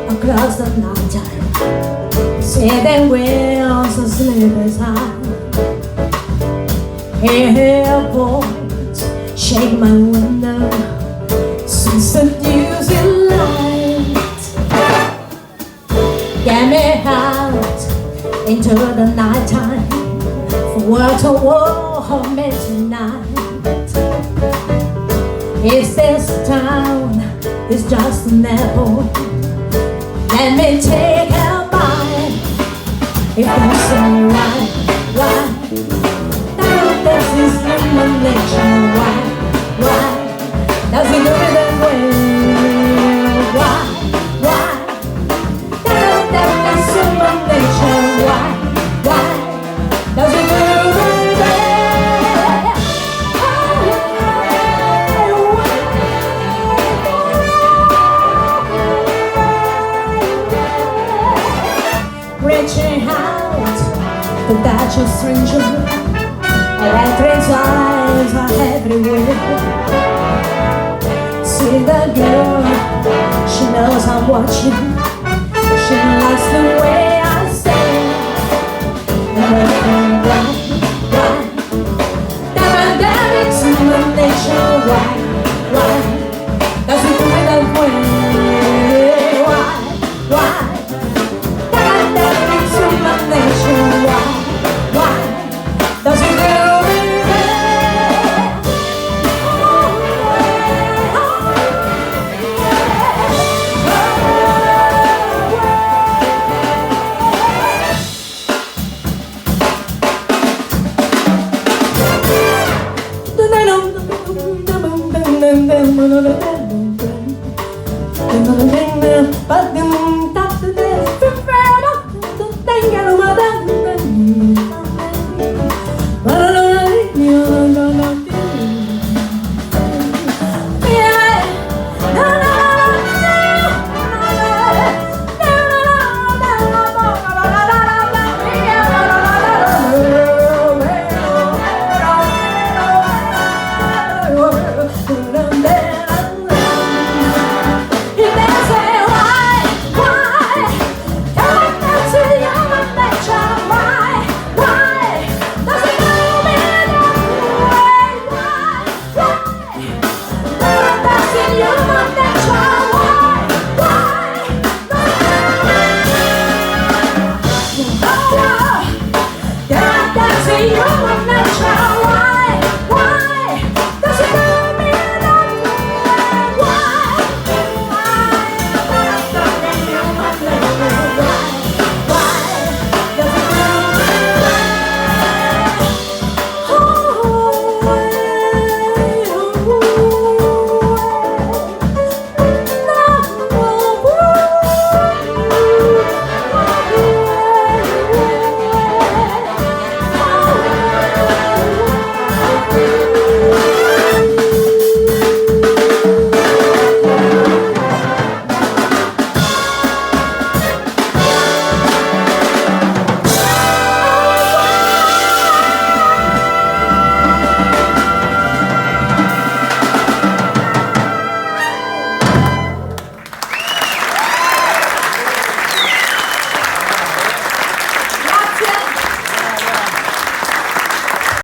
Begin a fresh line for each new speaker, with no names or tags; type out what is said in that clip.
Across the nighttime, sitting wheels of sleepers high. Airports shake my window, since the news in light. Get me out into the nighttime, for work to walk me tonight. Is this town? It's just an airport. Let me take a bite. If that's alright, why? Now this is human nature. Why? Does it do it that way? Why? Now that's human nature. Why? Does it do it that way? Reaching out to touch a stranger, electric eyes are everywhere. See the girl, she knows I'm watching. She likes the way